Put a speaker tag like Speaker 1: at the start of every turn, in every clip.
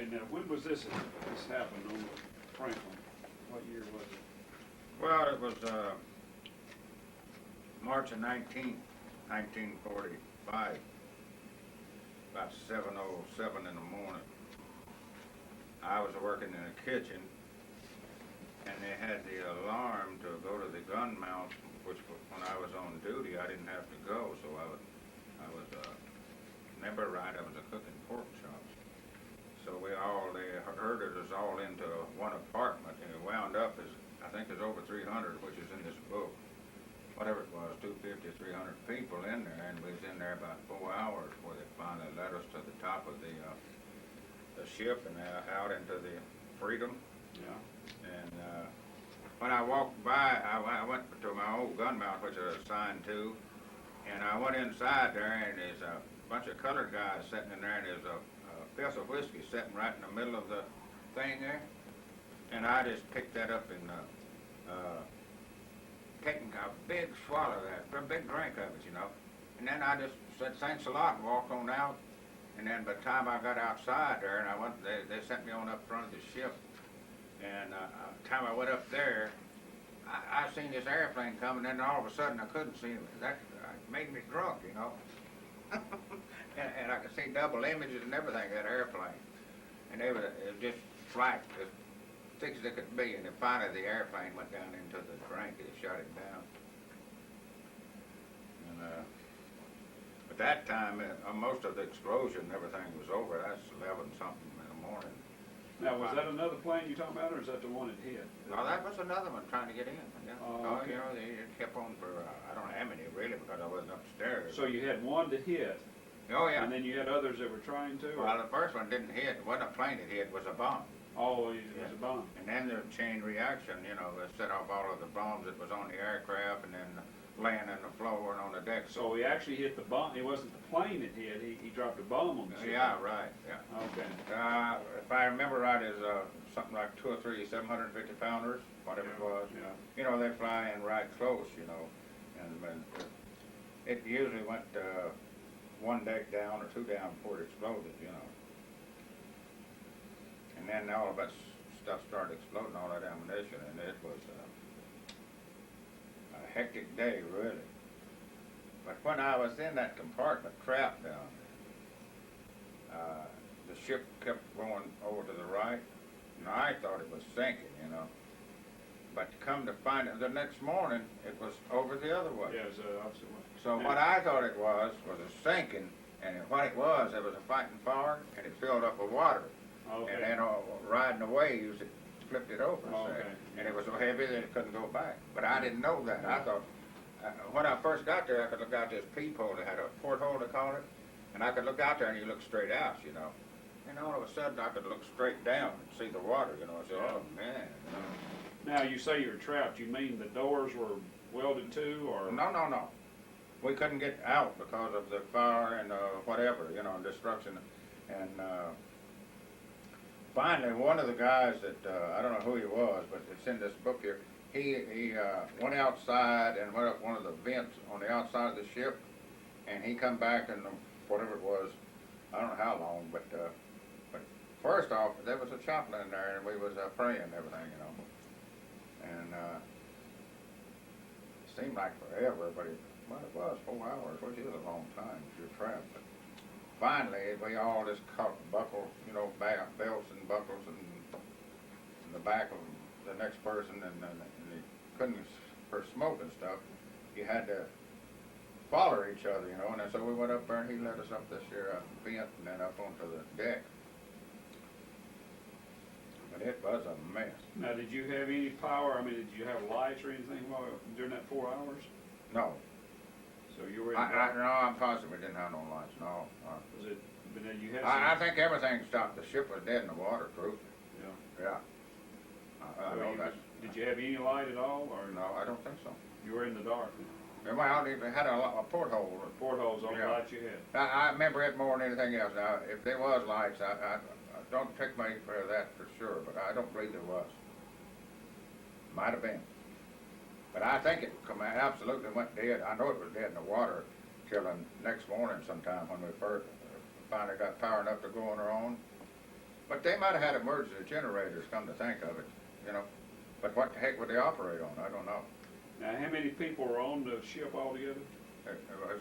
Speaker 1: Okay, now when was this happened on Franklin? What year was it?
Speaker 2: Well, it was March of 1945, about 7:07 in the morning. I was working in a kitchen, and they had the alarm to go to the gun mount, which when I was on duty, I didn't have to go, so I was remember right, I was cooking pork chops. So they herded us all into one apartment, and it wound up as, I think there's over 300, which is in this book. Whatever it was, 250, 300 people in there, and we was in there about 4 hours before they finally led us to the top of the ship and out into the Freedom.
Speaker 1: Yeah.
Speaker 2: And when I walked by, I went to my old gun mount, which I was assigned to, and I went inside there, and there's a bunch of colored guys sitting in there, and there's a fifth of whiskey sitting right in the middle of the thing there, and I just picked that up and taking a big swallow of that, a big drink of it, you know. And then I just said thanks a lot and walked on out. And then by the time I got outside there, and they sent me on up front of the ship. And by the time I went up there, I seen this airplane coming, and then all of a sudden I couldn't see him. That made me drunk, you know. and I could see double images and everything of that airplane. And it was just flight as thick as it could be, and then finally the airplane went down into the drink and it shut it down. And at that time, most of the explosion and everything was over. That's 11 something in the morning.
Speaker 1: Now, was that another plane you talking about, or is that the one that hit?
Speaker 2: No, that was another one trying to get in. Yeah.
Speaker 1: Oh, okay.
Speaker 2: You know, they kept on for, I don't know how many really, because I wasn't upstairs.
Speaker 1: So you had one to hit.
Speaker 2: Oh, yeah.
Speaker 1: And then you had others that were trying to?
Speaker 2: Well, the first one didn't hit. It wasn't a plane that hit, it was a bomb.
Speaker 1: Oh, it was a bomb.
Speaker 2: And then the chain reaction, you know, they set off all of the bombs that was on the aircraft and then laying on the floor and on the deck.
Speaker 1: So he actually hit the bomb. It wasn't the plane that hit. He dropped a bomb on the ship.
Speaker 2: Yeah, right, yeah.
Speaker 1: Okay.
Speaker 2: If I remember right, is something like 2 or 3 750 pounders, whatever it was.
Speaker 1: Yeah.
Speaker 2: You know, they fly in right close, you know, and it usually went one deck down or 2 down before it exploded, you know. And then all of that stuff started exploding, all that ammunition, and it was a hectic day, really. But when I was in that compartment, trapped down there, the ship kept going over to the right, and I thought it was sinking, you know. But come to find it, the next morning, it was over the other way.
Speaker 1: Yeah, it was the opposite way.
Speaker 2: So what I thought it was a sinking, and what it was a fighting fire, and it filled up with water.
Speaker 1: Okay.
Speaker 2: And then riding the waves, it flipped it over,
Speaker 1: Okay.
Speaker 2: and it was so heavy that it couldn't go back. But I didn't know that. I thought, when I first got there, I could look out this peephole. They had a porthole, they call it, and I could look out there and you look straight out, you know. And all of a sudden, I could look straight down and see the water, you know. I said, oh, man. You know.
Speaker 1: Now, you say you were trapped. You mean the doors were welded to, or?
Speaker 2: No. We couldn't get out because of the fire and whatever, you know, destruction. And finally, one of the guys that, I don't know who he was, but it's in this book here, he went outside and went up one of the vents on the outside of the ship, and he come back and whatever it was, I don't know how long, but first off, there was a chaplain in there, and we was praying and everything, you know. And it seemed like forever, but it was 4 hours, which is a long time if you're trapped. But finally, we all just caught buckles, you know, belts and buckles in the back of the next person, and you couldn't, for smoke and stuff, you had to follow each other, you know. And so we went up there, and he led us up this here vent and then up onto the deck. But it was a mess.
Speaker 1: Now, did you have any power? I mean, did you have lights or anything during that 4 hours?
Speaker 2: No.
Speaker 1: So you were in
Speaker 2: no, I'm positive we didn't have no lights, no.
Speaker 1: Was it, but then you had
Speaker 2: I think everything stopped. The ship was dead in the water, truth.
Speaker 1: Yeah.
Speaker 2: I know that.
Speaker 1: Did you have any light at all, or?
Speaker 2: No, I don't think so.
Speaker 1: You were in the dark.
Speaker 2: Well, they had a porthole.
Speaker 1: Portholes on the lights you had.
Speaker 2: I remember it more than anything else. Now, if there was lights, I don't take me for that for sure, but I don't believe there was. Might have been. But I think it absolutely went dead. I know it was dead in the water till the next morning sometime when we first finally got power enough to go on our own. But they might have had emergency generators, come to think of it, you know. But what the heck would they operate on? I don't know.
Speaker 1: Now, how many people were on the ship altogether?
Speaker 2: It was,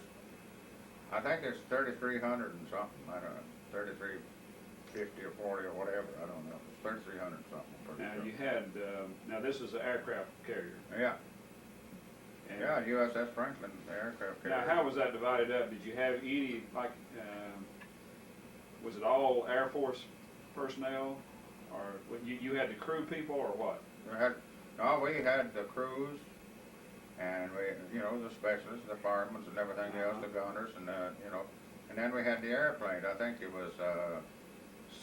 Speaker 2: I think it's 3,300 and something. I don't know, 3,350 or 40 or whatever. I don't know. It's 3,300 something. I'm pretty
Speaker 1: Now,
Speaker 2: sure.
Speaker 1: you had, now this is an aircraft carrier.
Speaker 2: Yeah,
Speaker 1: And
Speaker 2: yeah, USS Franklin, the aircraft carrier.
Speaker 1: Now, how was that divided up? Did you have any, like, was it all Air Force personnel? Or you had the crew people or what?
Speaker 2: We had the crews, and we, you know, the specialists, the firemen, and everything else, the gunners, and you know, and then we had the airplanes. I think it was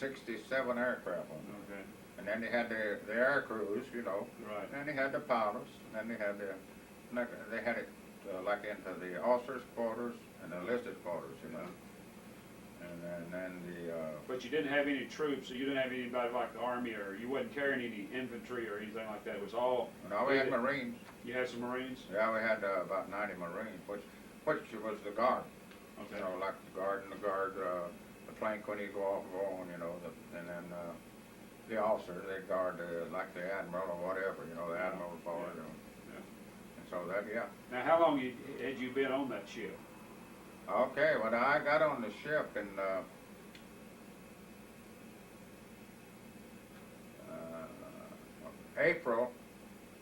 Speaker 2: 67 aircraft on them.
Speaker 1: Okay.
Speaker 2: And then they had the air crews, you know.
Speaker 1: Right.
Speaker 2: And they had the pilots, and then they had they had it like into the officers' quarters and the enlisted quarters, you know. And then the.
Speaker 1: But you didn't have any troops, so you didn't have anybody like the Army, or you wasn't carrying any infantry or anything like that. It was all.
Speaker 2: No, we had Marines.
Speaker 1: You had some Marines?
Speaker 2: Yeah, we had about 90 Marines, which was the guard.
Speaker 1: Okay.
Speaker 2: You know, like the guard, the plank when you go off on, you know, and then the officers, they guard like the admiral or whatever, you know, the admiral's bar, you know.
Speaker 1: Yeah.
Speaker 2: And so that, yeah.
Speaker 1: Now, how long had you been on that ship?
Speaker 2: Okay, well, I got on the ship in April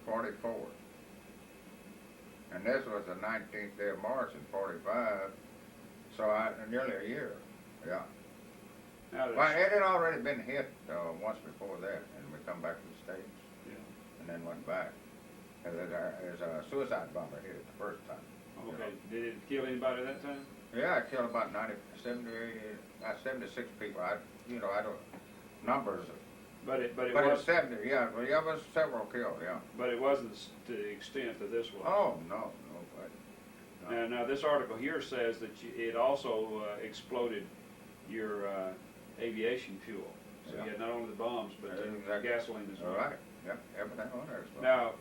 Speaker 2: 44. And this was the 19th day of March in 45, so nearly a year, yeah.
Speaker 1: Now,
Speaker 2: Well, it had already been hit once before that, and we come back to the States,
Speaker 1: yeah.
Speaker 2: and then went back. There's a suicide bomber hit it the first time.
Speaker 1: Okay. Did it kill anybody that time?
Speaker 2: Yeah, it killed about 76 people. I don't, numbers.
Speaker 1: But it
Speaker 2: But
Speaker 1: was.
Speaker 2: it's 70, yeah, well, yeah, was several killed, yeah.
Speaker 1: But it wasn't to the extent that this was.
Speaker 2: Oh, no, no.
Speaker 1: Now this article here says that it also exploded your aviation fuel. So
Speaker 2: Yeah.
Speaker 1: you had not only the bombs, but
Speaker 2: Exactly.
Speaker 1: gasoline as well.
Speaker 2: All right, yeah, everything on there is fine.
Speaker 1: Now,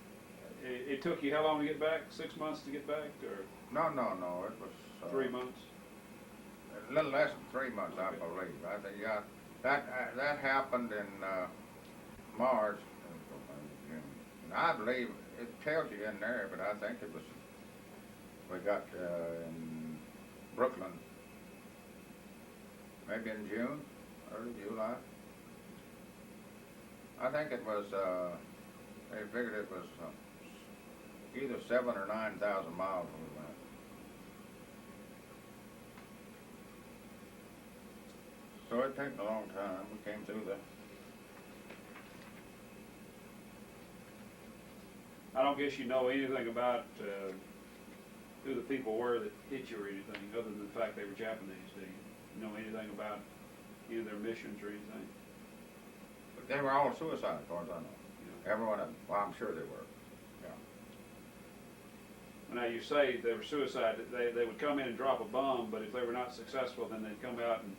Speaker 1: it took you how long to get back? 6 months to get back, or
Speaker 2: No, it was.
Speaker 1: 3 months?
Speaker 2: A little less than 3 months, I
Speaker 1: Okay.
Speaker 2: believe. I think, yeah, that happened in March. And I believe it tells you in there, but I think it was. We got in Brooklyn, maybe in June, early July. I think it was. They figured it was either 7,000 or 9,000 miles when we went. So it took a long time. We came through the.
Speaker 1: I don't guess you know anything about who the people were that hit you or anything, other than the fact they were Japanese, do you? Know anything about any of their missions or anything?
Speaker 2: But they were all suicide, as far as I know.
Speaker 1: You know?
Speaker 2: Every one of them. Well, I'm sure they were.
Speaker 1: Now you say they were suicide, they would come in and drop a bomb, but if they were not successful, then they'd come out and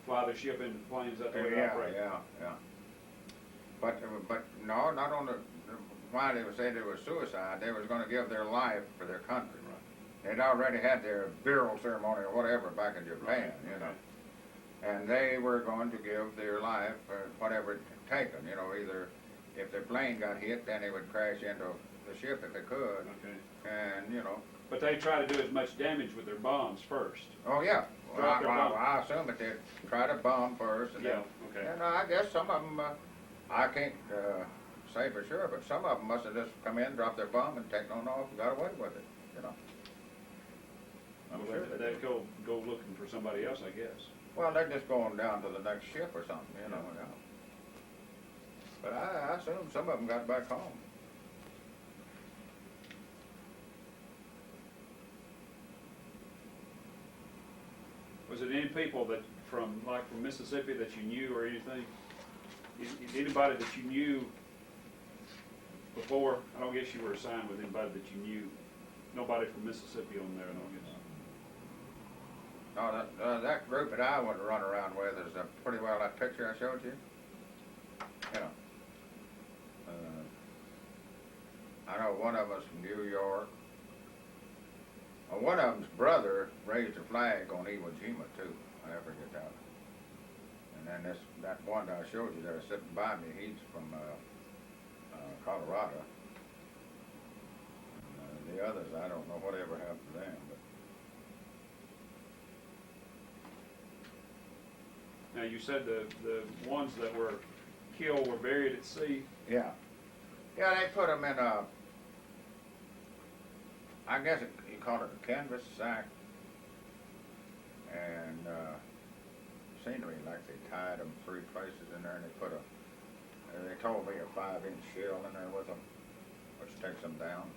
Speaker 1: fly their ship into the planes. That's the way they operate.
Speaker 2: Yeah. But no, not on the. Why they would say they were suicide? They was going to give their life for their country.
Speaker 1: Right.
Speaker 2: They'd already had their burial ceremony or whatever back in Japan,
Speaker 1: Right.
Speaker 2: you know. And they were going to give their life for whatever it taken, you know, either if their plane got hit, then they would crash into the ship if they could.
Speaker 1: Okay.
Speaker 2: And, you know.
Speaker 1: But they try to do as much damage with their bombs first.
Speaker 2: Oh, yeah. Well,
Speaker 1: Drop their bomb.
Speaker 2: I assume that they'd try to bomb first. And
Speaker 1: Yeah,
Speaker 2: then,
Speaker 1: okay.
Speaker 2: and I guess some of them, I can't say for sure, but some of them must have just come in, dropped their bomb, and taken on off and got away with it, you know. I'm
Speaker 1: Well,
Speaker 2: sure they
Speaker 1: they'd
Speaker 2: did.
Speaker 1: go looking for somebody else, I guess.
Speaker 2: Well, they're just going down to the next ship or something, you know. Yeah. But I assume some of them got back home.
Speaker 1: Was it any people that from Mississippi that you knew or anything? Anybody that you knew before? I don't guess you were assigned with anybody that you knew. Nobody from Mississippi on there, I don't guess.
Speaker 2: No, that group that I would run around with is pretty well that picture I showed you. You know. I know one of us from New York. One of them's brother raised a flag on Iwo Jima too. I never forget that. And then that one that I showed you there sitting by me, he's from Colorado. And, the others, I don't know whatever happened to them. But
Speaker 1: Now, you said the ones that were killed were buried at sea.
Speaker 2: yeah, they put them in a, I guess you call it a canvas sack, and seemed to me like they tied them 3 places in there, and they put they told me a 5-inch shell in there with them, which takes them down,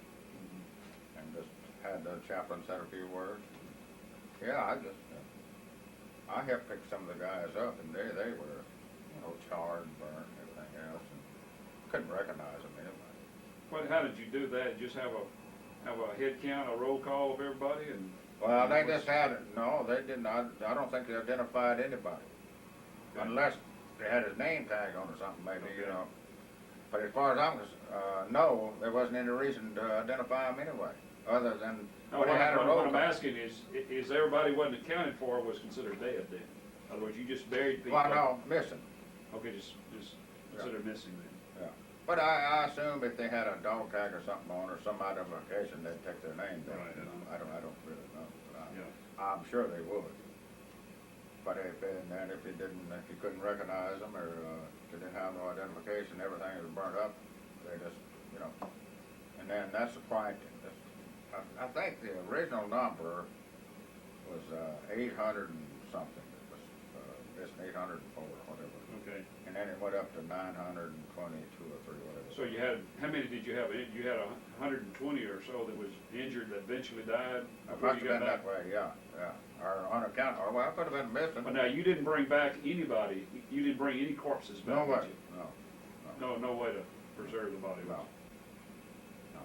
Speaker 2: and just had the chaplain said a few words. Yeah, I helped pick some of the guys up, and they were, charred, burned, and everything else, and couldn't recognize them anyway.
Speaker 1: How did you do that? Just have a head count, a roll call of everybody, and
Speaker 2: Well, they just had it. No, they didn't. I don't think they identified anybody, unless they had his name tag on or something, maybe, But as far as I'm concerned, no, there wasn't any reason to identify them anyway, other than
Speaker 1: No,
Speaker 2: they had a roll
Speaker 1: what I'm
Speaker 2: call.
Speaker 1: asking is everybody wasn't accounted for was considered dead then? In other words, you just buried people?
Speaker 2: Well, no, missing.
Speaker 1: Okay, just considered missing then.
Speaker 2: Yeah. But I assume if they had a dog tag or something on or some identification, they'd take their name down.
Speaker 1: Right,
Speaker 2: I don't really know. But
Speaker 1: Yeah.
Speaker 2: I'm sure they would. But if you couldn't recognize them or if they didn't have no identification, everything was burnt up, they just, and then that's the point. I think the original number was 800 and something. It was missing 804 or whatever.
Speaker 1: Okay.
Speaker 2: And then it went up to 922 or 3, whatever.
Speaker 1: So you had, how many did you have? You had 120 or so that was injured that eventually died?
Speaker 2: It
Speaker 1: before
Speaker 2: must
Speaker 1: you
Speaker 2: have been
Speaker 1: got
Speaker 2: that way, yeah. Or on account, or well, I could have been missing.
Speaker 1: But now, you didn't bring back anybody, you didn't bring any corpses back,
Speaker 2: No way,
Speaker 1: did you?
Speaker 2: no.
Speaker 1: No way to preserve the body, was
Speaker 2: No.
Speaker 1: there?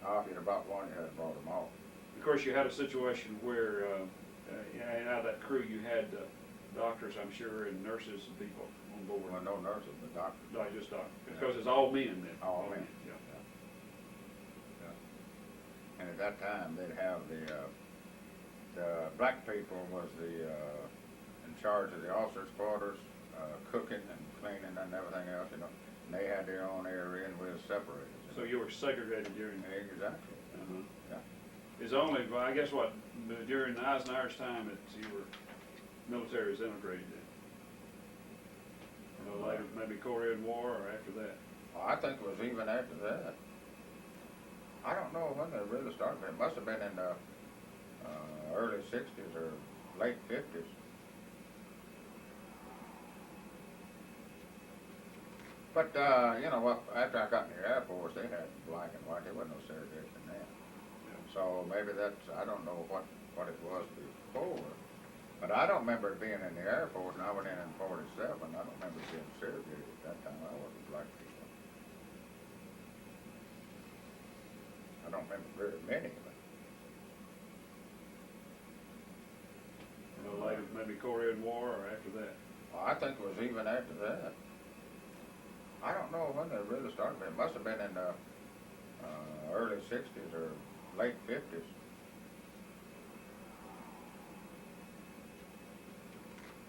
Speaker 2: Now, if you'd have brought one, you had brought them all.
Speaker 1: Of course, you had a situation where, out of that crew, you had doctors, I'm sure, and nurses and people on board.
Speaker 2: Well, no nurses, but doctors.
Speaker 1: No, just doctors, because it's all men then.
Speaker 2: All men.
Speaker 1: Yeah.
Speaker 2: And at that time, they'd have the black people was in charge of the officers' quarters, cooking and cleaning and everything else, And they had their own area and we were separated.
Speaker 1: So you were segregated during that?
Speaker 2: Exactly. Yeah.
Speaker 1: It's only, well, I guess during Eisenhower's time, you were, military was integrated then? Later, maybe Korean War or after that?
Speaker 2: Well, I think it was even after that. I don't know when they really started. It must have been in the early 60s or late 50s. But, after I got in the Air Force, they had black and white. There wasn't no segregation then.
Speaker 1: Yeah.
Speaker 2: So maybe I don't know what it was before. But I don't remember being in the Air Force, and I went in 47. I don't remember being segregated at that time. I wasn't black people. I don't remember very many, but
Speaker 1: Later, maybe Korean War or after that?
Speaker 2: well, I think it was even after that. I don't know when they really started. It must have been in the early 60s or late 50s.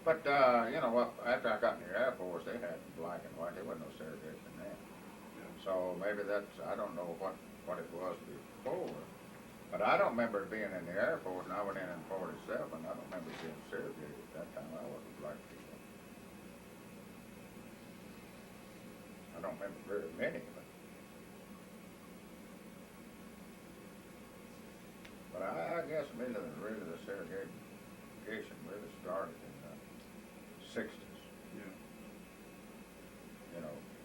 Speaker 2: But, after I got in the Air Force, they had black and white. There wasn't no segregation then.
Speaker 1: Yeah.
Speaker 2: So maybe I don't know what it was before. But I don't remember being in the Air Force, and I went in 47. I don't remember being segregated at that time. I wasn't black people. I don't remember very many, but I guess really the segregation really started in the 60s.
Speaker 1: Yeah.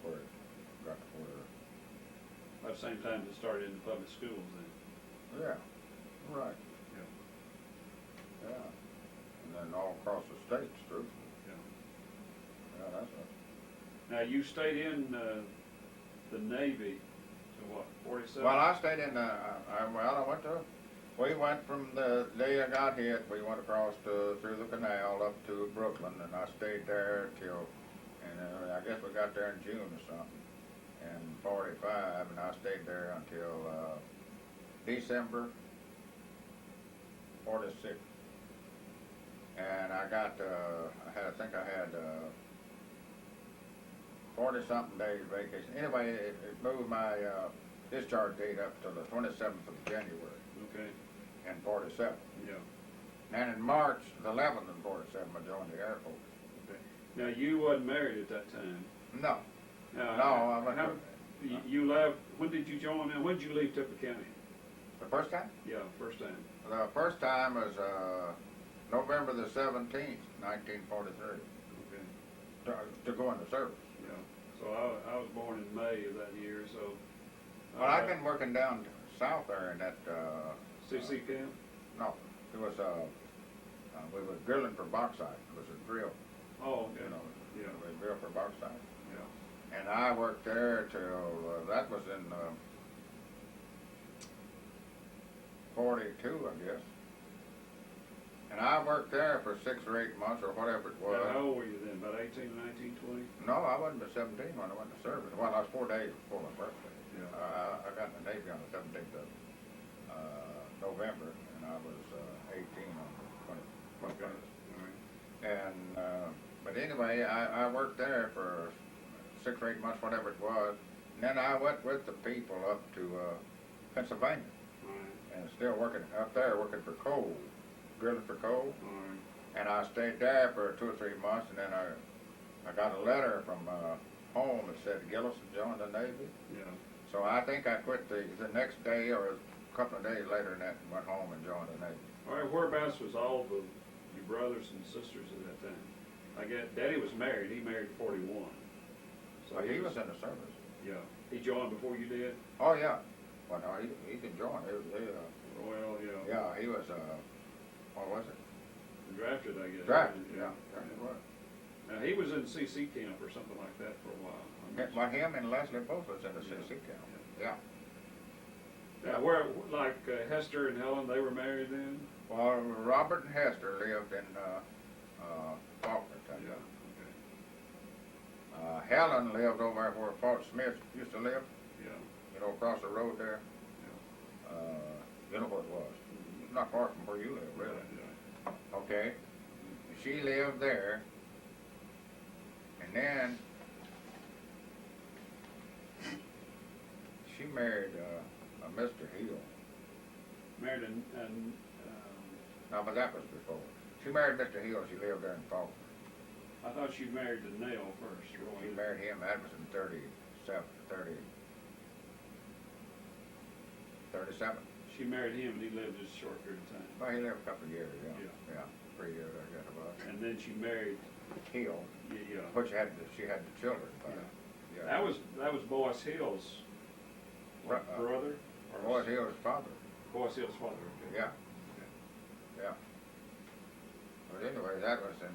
Speaker 2: Where it got to where.
Speaker 1: About the same time it started in the public schools then?
Speaker 2: Yeah, right.
Speaker 1: Yeah.
Speaker 2: Yeah. And then all across the states, too.
Speaker 1: Yeah.
Speaker 2: Yeah, that's what.
Speaker 1: Now, you stayed in the Navy to what, 47?
Speaker 2: Well, I stayed in, we went from the day I got hit, we went across through the canal up to Brooklyn, and I stayed there till, and I guess we got there in June or something, in 45, and I stayed there until December 46. and I got, I think I had 40-something days vacation. Anyway, it moved my discharge date up to the 27th of January
Speaker 1: Okay,
Speaker 2: in 47.
Speaker 1: yeah,
Speaker 2: And in March, the 11th of 47, I joined the Air Force.
Speaker 1: okay. Now, you wasn't married at that time.
Speaker 2: No,
Speaker 1: Now,
Speaker 2: no, I went
Speaker 1: how-
Speaker 2: to,
Speaker 1: you left, when did you join, and when did you leave Tippah County?
Speaker 2: the first time?
Speaker 1: Yeah, first time.
Speaker 2: The first time was November the 17th, 1943,
Speaker 1: Okay,
Speaker 2: to go into service.
Speaker 1: yeah. So I was born in May of that year, so.
Speaker 2: Well, I've been working down south there in that,
Speaker 1: CC camp?
Speaker 2: no, it was, we were drilling for bauxite. It was a drill,
Speaker 1: Oh, okay,
Speaker 2: you know,
Speaker 1: yeah,
Speaker 2: we drilled for bauxite.
Speaker 1: yeah.
Speaker 2: And I worked there till, that was in 42, I guess. And I worked there for 6 or 8 months or whatever it was.
Speaker 1: Now, how old were you then, about 18, 19, 20?
Speaker 2: No, I wasn't but 17 when I went to service. Well, I was 4 days before my birthday.
Speaker 1: Yeah.
Speaker 2: I got in the Navy on the 17th of November, and I was 18 on the 21st.
Speaker 1: Okay, all right.
Speaker 2: And, but anyway, I worked there for 6 or 8 months, whatever it was. And then I went with the people up to Pennsylvania,
Speaker 1: All right,
Speaker 2: and still working up there, working for coal, drilling for coal.
Speaker 1: all right.
Speaker 2: And I stayed there for 2 or 3 months, and then I got a letter from home that said Gillison joined the Navy.
Speaker 1: Yeah,
Speaker 2: So I think I quit the next day or a couple of days later than that and went home and joined the Navy.
Speaker 1: all right, whereabouts was all of your brothers and sisters at that time? I get, Daddy was married, he married at 41. So
Speaker 2: But he was in the service.
Speaker 1: Yeah, he joined before you did?
Speaker 2: Oh, yeah. Well, no, he didn't join.
Speaker 1: Well, yeah.
Speaker 2: Yeah, he was, what was it?
Speaker 1: Drafted, I guess.
Speaker 2: Drafted, yeah. He was.
Speaker 1: Now, he was in CC camp or something like that for a while.
Speaker 2: Well, him and Leslie both was in the CC camp. Yeah.
Speaker 1: Now, where, like Hester and Helen, they were married then?
Speaker 2: Well, Robert and Hester lived in Faulkner,
Speaker 1: Yeah, okay,
Speaker 2: Helen lived over there where Fort Smith used to live,
Speaker 1: yeah,
Speaker 2: you know, across the road there. You know where it was. Not far from where you live, really.
Speaker 1: yeah.
Speaker 2: Okay. She lived there, and then she married a Mr. Hill.
Speaker 1: Married and
Speaker 2: No, but that was before. She married Mr. Hill. She lived there in Faulkner.
Speaker 1: I thought you married the Nail first.
Speaker 2: She married him. That was in 37.
Speaker 1: She married him and he lived just a short period of time.
Speaker 2: Well, he lived a couple of years.
Speaker 1: Yeah.
Speaker 2: Yeah. 3 years, I guess it was.
Speaker 1: And then she married,
Speaker 2: Hill,
Speaker 1: yeah.
Speaker 2: which she had the children. But,
Speaker 1: Yeah. That was Boyce Hill's brother? Or
Speaker 2: Boyce Hill's father.
Speaker 1: Boyce Hill's father, okay.
Speaker 2: Yeah. Yeah. But anyway, that was in,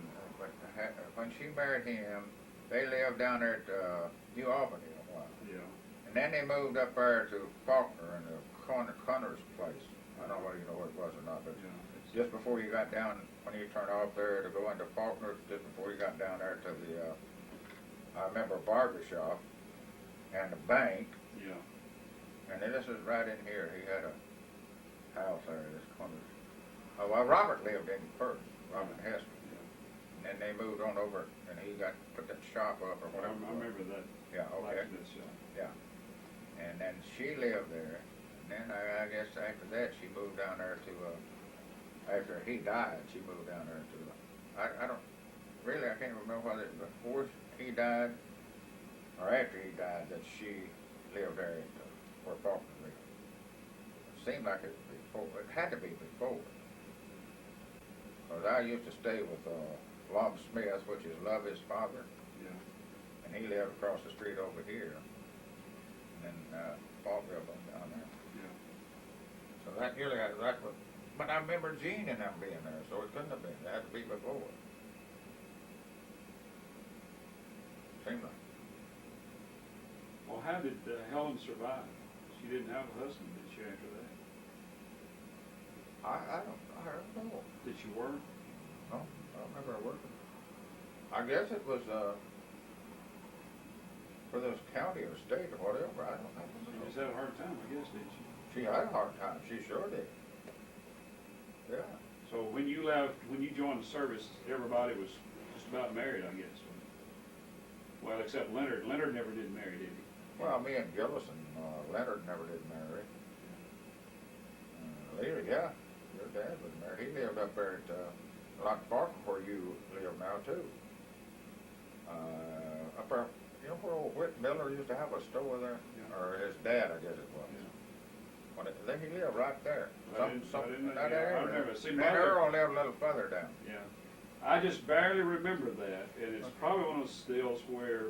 Speaker 2: when she married him, they lived down there at New Albany a while.
Speaker 1: Yeah.
Speaker 2: And then they moved up there to Faulkner in the Connor's place. I don't know whether you know where it was or not, but
Speaker 1: Yeah.
Speaker 2: just before you got down, when you turned off there to go into Faulkner, just before you got down there to the, I remember barber shop and the bank,
Speaker 1: Yeah.
Speaker 2: and then this is right in here. He had a house there, this Connor's. Oh, well, Robert lived in first, Robert Hester. And then they moved on over, and he put that shop up or
Speaker 1: I
Speaker 2: whatever.
Speaker 1: remember that.
Speaker 2: Yeah, okay.
Speaker 1: Blacksmith shop.
Speaker 2: Yeah. And then she lived there. And then I guess after that she moved down there to, after he died, she moved down there to, I don't, really I can't remember whether it was before he died or after he died that she lived there at where Faulkner lived. It seemed like it was before, it had to be before. Because I used to stay with Lom Smith, which is Lovey's father.
Speaker 1: Yeah.
Speaker 2: And he lived across the street over here. And then Faulkner lived down there.
Speaker 1: Yeah.
Speaker 2: So that really, that was, but I remember Gene and them being there, so it couldn't have been. It had to be before. Seemed like.
Speaker 1: Well, how did Helen survive? She didn't have a husband, did she, after that?
Speaker 2: I don't know.
Speaker 1: Did she work?
Speaker 2: No, I don't remember her working. I guess it was for this county or state or whatever. I don't know.
Speaker 1: She just had a hard time, I guess, didn't she?
Speaker 2: She had a hard time. She sure did. Yeah.
Speaker 1: So when you left, when you joined the service, everybody was just about married, I guess. Well, except Leonard. Leonard never did marry, did he?
Speaker 2: Well, me and Gillis and Leonard never did marry. Leary, yeah, your dad was married. He lived up there at not far from where you live now too. Up there, you know where old Whit Miller used to have a store there, or his dad, I guess it was. Then he lived right there.
Speaker 1: I
Speaker 2: That
Speaker 1: didn't,
Speaker 2: area.
Speaker 1: I've never seen
Speaker 2: And Earl lived a little further down.
Speaker 1: Yeah. I just barely remember that, and it's probably one of those deals where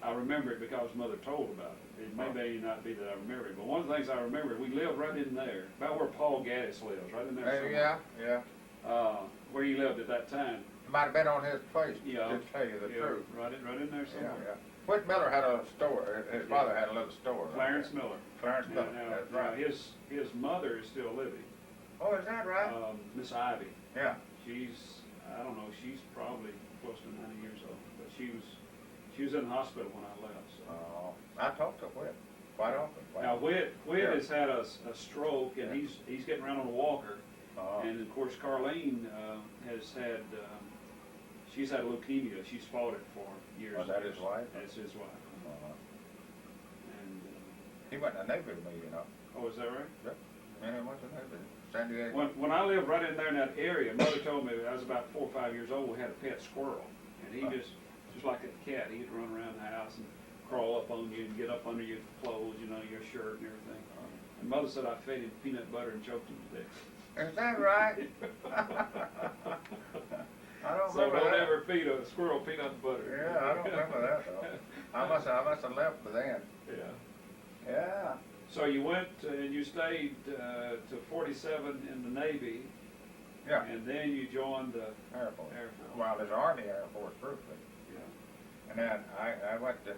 Speaker 1: I remember it because Mother told about it. It may not be that I remember it, but one of the things I remember, we lived right in there, about where Paul Gaddis lives, right in there somewhere.
Speaker 2: Yeah.
Speaker 1: Where he lived at that time.
Speaker 2: Might have been on his place,
Speaker 1: Yeah.
Speaker 2: to tell you the truth.
Speaker 1: Right in there somewhere.
Speaker 2: Yeah. Whit Miller had a store. His father had a little store.
Speaker 1: Clarence Miller.
Speaker 2: Clarence Miller,
Speaker 1: Now,
Speaker 2: that's right.
Speaker 1: his mother is still living.
Speaker 2: Oh, is that right?
Speaker 1: Miss Ivy.
Speaker 2: Yeah.
Speaker 1: I don't know, she's probably close to 90 years old, but she was in the hospital when I left. So.
Speaker 2: I talked to Whit quite often.
Speaker 1: Now Whit has had a stroke, and he's getting around on a walker, and of course Carlene has had she's had leukemia. She's fought it for years.
Speaker 2: Was that his wife?
Speaker 1: That's his wife. And
Speaker 2: he went to the Navy with me, you know.
Speaker 1: oh, is that right?
Speaker 2: Yep. And he went to the Navy. San Diego.
Speaker 1: When I lived right in there in that area, Mother told me I was about 4 or 5 years old. We had a pet squirrel, and he just like a cat. He'd run around the house and crawl up on you and get up under your clothes, you know, your shirt and everything. And Mother said I fed him peanut butter and choked him to death.
Speaker 2: Is that right? I don't
Speaker 1: So
Speaker 2: remember
Speaker 1: don't
Speaker 2: that.
Speaker 1: ever feed a squirrel peanut butter.
Speaker 2: Yeah, I don't remember that though. I must have left by then.
Speaker 1: Yeah.
Speaker 2: Yeah.
Speaker 1: So you went and you stayed to 47 in the Navy.
Speaker 2: Yeah.
Speaker 1: And then you joined the
Speaker 2: Air Force.
Speaker 1: Air Force.
Speaker 2: Well, there's Army Air Force briefly.
Speaker 1: Yeah.
Speaker 2: And then I went in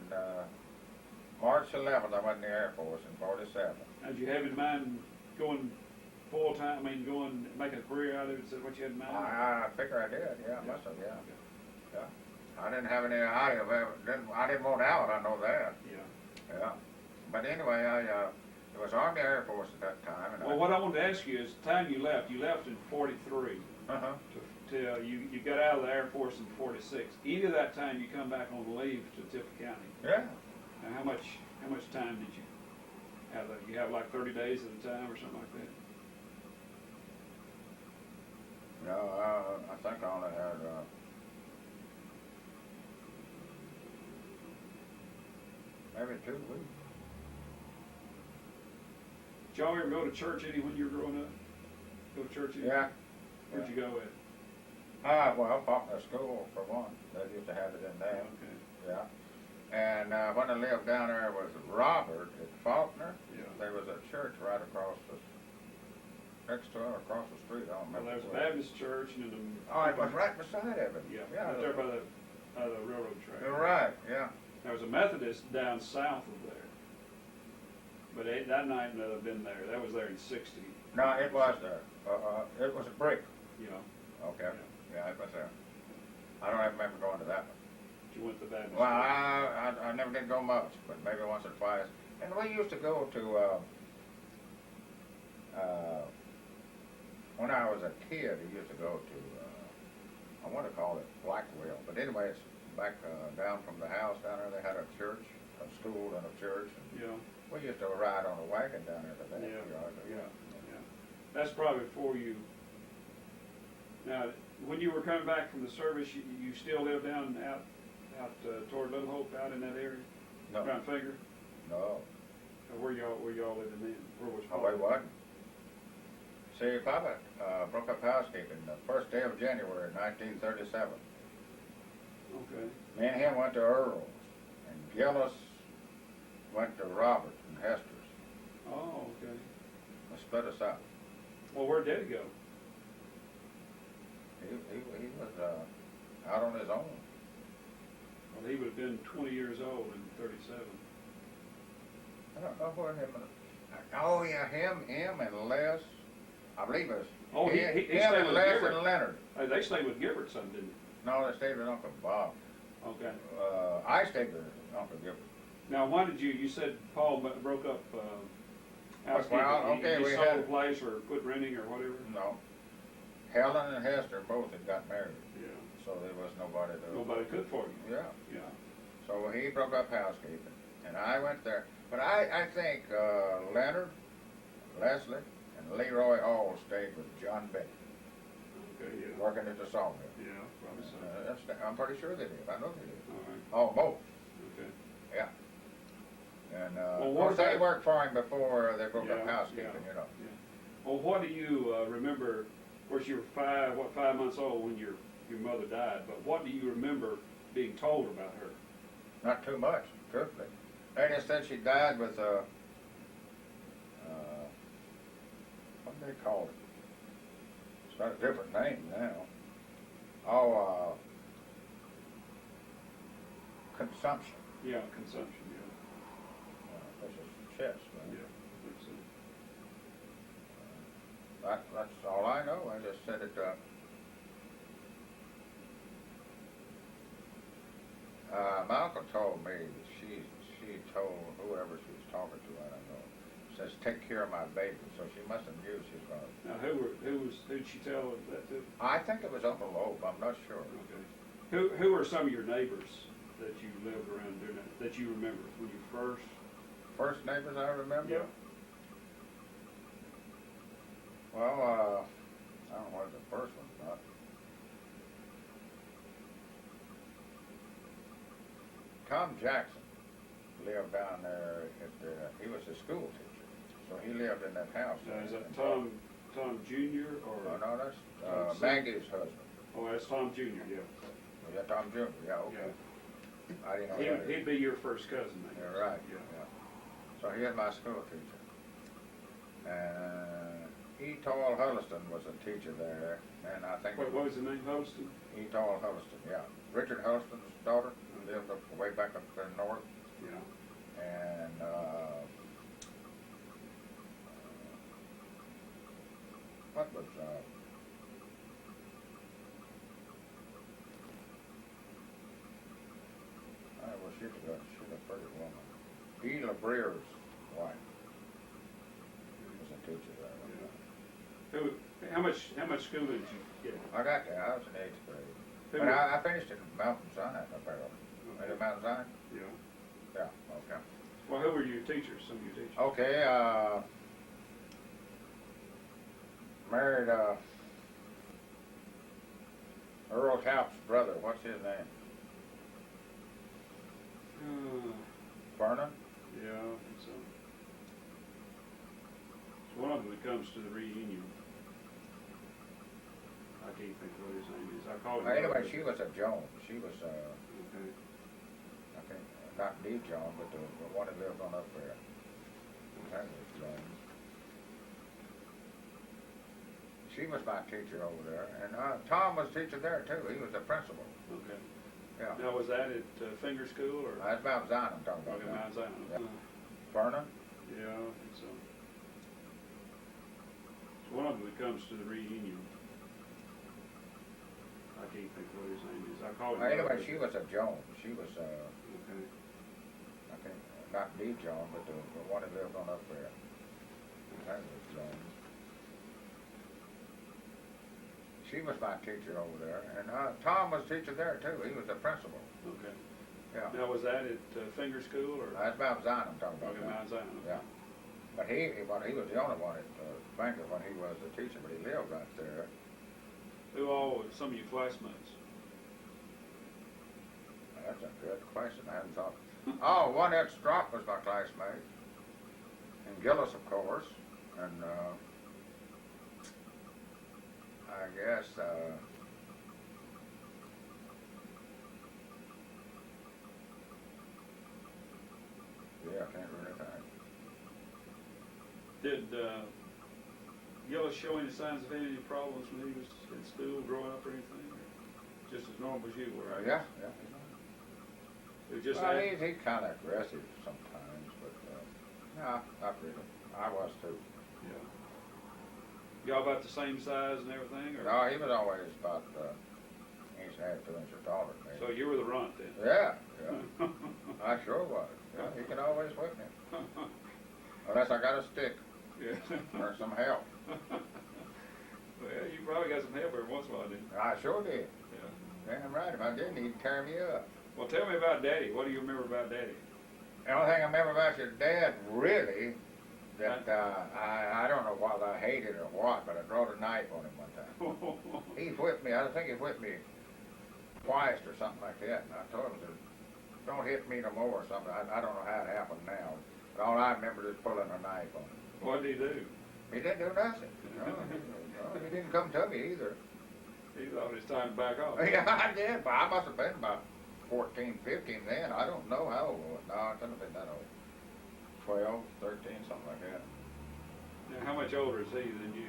Speaker 2: March 11th. I went in the Air Force in 47.
Speaker 1: Now, did you have in mind going full time? I mean, making a career out of it? Is that what you had in mind?
Speaker 2: I figure I did. Yeah, I must have. Yeah. Yeah. I didn't have any idea of it. I didn't want out. I know that.
Speaker 1: Yeah.
Speaker 2: Yeah. But anyway, it was Army Air Force at that time. And
Speaker 1: Well, what I wanted to ask you is the time you left in 43.
Speaker 2: Uh-huh.
Speaker 1: Till you got out of the Air Force in 46. Either that time you come back on leave to Tippah County.
Speaker 2: Yeah.
Speaker 1: Now, how much time did you have? You have like 30 days at a time or something like that?
Speaker 2: No, I think I only had maybe 2 weeks.
Speaker 1: Did y'all ever go to church any when you were growing up? Go to church any?
Speaker 2: Yeah.
Speaker 1: Where'd you go at?
Speaker 2: Well, Faulkner School for one. They used to have it in there.
Speaker 1: Okay.
Speaker 2: Yeah. And when I lived down there was Robert at Faulkner.
Speaker 1: Yeah.
Speaker 2: There was a church right across next to it, across the street. I don't
Speaker 1: Well,
Speaker 2: remember.
Speaker 1: there's a
Speaker 2: where.
Speaker 1: Baptist church and then
Speaker 2: Oh, it was right beside of it.
Speaker 1: yeah,
Speaker 2: Yeah.
Speaker 1: right there by the railroad track.
Speaker 2: You're right. Yeah.
Speaker 1: There was a Methodist down south of there, but that night might have been there. That was there in '60.
Speaker 2: No, it was there. It was a brick.
Speaker 1: You know,
Speaker 2: Okay. Yeah, it was there. I don't even remember going to that one.
Speaker 1: you went to the Baptist.
Speaker 2: Well, I never did go much, but maybe once or twice. And we used to go to, when I was a kid, we used to go to, I want to call it Blackwell, but anyway, it's back down from the house down there. They had a church, a school and a church. And
Speaker 1: Yeah.
Speaker 2: we used to ride on a wagon down there to that.
Speaker 1: Yeah. That's probably before you. Now, when you were coming back from the service, you still lived down out toward Little Hope, out in that area,
Speaker 2: No.
Speaker 1: around Finger.
Speaker 2: No.
Speaker 1: Where y'all living then? Where was
Speaker 2: Oh, it wasn't. See, Papa broke up housekeeping the first day of January 1937.
Speaker 1: Okay.
Speaker 2: Me and him went to Earl's, and Gillis went to Robert and Hester's.
Speaker 1: Oh, okay.
Speaker 2: They split us up.
Speaker 1: Well, where'd Daddy go?
Speaker 2: He was out on his own.
Speaker 1: Well, he would have been 20 years old in '37.
Speaker 2: I don't know where him. Oh yeah, him and Les. I believe it was.
Speaker 1: Oh, he
Speaker 2: him
Speaker 1: stayed
Speaker 2: and
Speaker 1: with
Speaker 2: Les
Speaker 1: Gilbert.
Speaker 2: and Leonard.
Speaker 1: They stayed with Gilbert son, didn't
Speaker 2: No, they stayed with Uncle Bob.
Speaker 1: they? Okay.
Speaker 2: I stayed with Uncle Gilbert.
Speaker 1: Now, why did you said Paul broke up housekeeping?
Speaker 2: Well, okay,
Speaker 1: You
Speaker 2: we
Speaker 1: sold
Speaker 2: had-
Speaker 1: the place or quit renting or whatever?
Speaker 2: No. Helen and Hester both had got married,
Speaker 1: Yeah.
Speaker 2: so there was nobody to.
Speaker 1: Nobody cooked for you?
Speaker 2: Yeah.
Speaker 1: Yeah.
Speaker 2: So he broke up housekeeping, and I went there. But I think Leonard, Leslie, and Leroy all stayed with John Benny,
Speaker 1: Okay, yeah.
Speaker 2: working at the sawmill.
Speaker 1: Yeah, probably so.
Speaker 2: I'm pretty sure they did. I know they did.
Speaker 1: All right,
Speaker 2: Oh, both.
Speaker 1: okay.
Speaker 2: Yeah. And
Speaker 1: Well,
Speaker 2: of
Speaker 1: what
Speaker 2: course, they
Speaker 1: about-
Speaker 2: worked for him before they broke up
Speaker 1: Yeah,
Speaker 2: housekeeping,
Speaker 1: yeah.
Speaker 2: you know.
Speaker 1: Well, what do you remember, of course you were 5 months old when your mother died, but what do you remember being told about her?
Speaker 2: Not too much, truthfully. They just said she died with what do they call it? It's got a different name now. Oh, consumption.
Speaker 1: Yeah, consumption,
Speaker 2: This is chest,
Speaker 1: yeah.
Speaker 2: right?
Speaker 1: Yeah, I think so.
Speaker 2: That's all I know. I just said it. My uncle told me that she told whoever she was talking to, I don't know, says take care of my baby. So she must have knew she was going to.
Speaker 1: Now, who'd she tell that to?
Speaker 2: I think it was Uncle Loeb. I'm not sure.
Speaker 1: Okay. Who were some of your neighbors that you lived around during that you remember when you first?
Speaker 2: First neighbors I remember.
Speaker 1: Yeah.
Speaker 2: Well, I don't know what the first one was. Tom Jackson lived down there he was a school teacher, so he lived in that house.
Speaker 1: Now, is that Tom Jr. or?
Speaker 2: No, that's
Speaker 1: Tom
Speaker 2: Maggie's husband.
Speaker 1: Oh, that's Tom Jr. Yeah.
Speaker 2: Was that Tom Jr.? Yeah, okay. I didn't know that.
Speaker 1: He'd be your first cousin. I guess.
Speaker 2: You're right.
Speaker 1: Yeah.
Speaker 2: Yeah. So he was my school teacher. And Etall Hulliston was a teacher there, and I think.
Speaker 1: What was the name? Holston?
Speaker 2: Etall Hulliston, yeah. Richard Hulliston's daughter lived up way back up there north.
Speaker 1: Yeah.
Speaker 2: And what was she's a pretty woman. E. LeBreer's wife was a teacher there.
Speaker 1: How much school did you get?
Speaker 2: I got there. I was in 8th grade.
Speaker 1: Who
Speaker 2: But
Speaker 1: were-
Speaker 2: I finished in Mountain Zion apparently. Is it Mountain Zion?
Speaker 1: Yeah.
Speaker 2: Yeah, okay.
Speaker 1: Well, who were your teachers? Some of your teachers?
Speaker 2: Okay, married Earl Tapp's brother. What's his name? Vernon?
Speaker 1: Yeah, I think so. So one of them that comes to the reunion. I can't think what his name is. I call him.
Speaker 2: Anyway, she was a Jones. She was,
Speaker 1: Okay.
Speaker 2: I think, not the Jones, but the one that lived on up there. That was Jones. She was my teacher over there. And Tom was teacher there, too. He was the principal.
Speaker 1: Okay.
Speaker 2: Yeah.
Speaker 1: Now, was that at Finger School or?
Speaker 2: That's Mount Zion I'm talking about.
Speaker 1: Okay,
Speaker 2: now.
Speaker 1: Mount Zion.
Speaker 2: Yeah. Vernon?
Speaker 1: Yeah, I think so. So one of them that comes to the reunion. I can't think what his name is. I call him.
Speaker 2: Anyway, she was a Jones. She was,
Speaker 1: Okay.
Speaker 2: I think, not the Jones, but the one that lived on up there. That was Jones. She was my teacher over there. And Tom was teacher there, too. He was the principal.
Speaker 1: Okay.
Speaker 2: Yeah.
Speaker 1: Now, was that at Finger School or?
Speaker 2: That's Mount Zion I'm talking about.
Speaker 1: Okay,
Speaker 2: now.
Speaker 1: Mount Zion. Okay.
Speaker 2: Yeah. But he was the only one at Franklin when he was a teacher, but he lived right there.
Speaker 1: Who all were some of your classmates?
Speaker 2: That's a good question. I hadn't thought. Oh, one Ed Strop was my classmate. And Gillis, of course. And I guess yeah, I can't really think.
Speaker 1: Did Gillis show any signs of any problems when he was in school growing up or anything? Or just as normal as you were, I guess?
Speaker 2: Yeah.
Speaker 1: It was just
Speaker 2: Well,
Speaker 1: that?
Speaker 2: he's kind of aggressive sometimes, but no, not really. I was too.
Speaker 1: Yeah. Y'all about the same size and everything? Or?
Speaker 2: No, he was always about inch and a half, 2 inches taller than me.
Speaker 1: So you were the runt then?
Speaker 2: Yeah. I sure was. Yeah, he can always whip me. Unless I got a stick.
Speaker 1: Yeah.
Speaker 2: or some help.
Speaker 1: Well, you probably got some help every once in a while, didn't you?
Speaker 2: I sure did.
Speaker 1: Yeah.
Speaker 2: Damn right. If I didn't, he'd tear me up.
Speaker 1: Well, tell me about Daddy. What do you remember about Daddy?
Speaker 2: The only thing I remember about your dad, really, that I don't know whether I hated or what, but I brought a knife on him one time. He whipped me. I think he whipped me twice or something like that. And I told him, don't hit me no more or something. I don't know how it happened now. But all I remember is pulling a knife on him.
Speaker 1: What did he do?
Speaker 2: He didn't do nothing. No, he didn't come to me either.
Speaker 1: He thought it was time to back off.
Speaker 2: Yeah, I did. But I must have been about 14, 15 then. I don't know how old I was. No, I couldn't have been that old. 12, 13, something like that.
Speaker 1: Now, how much older is he than you?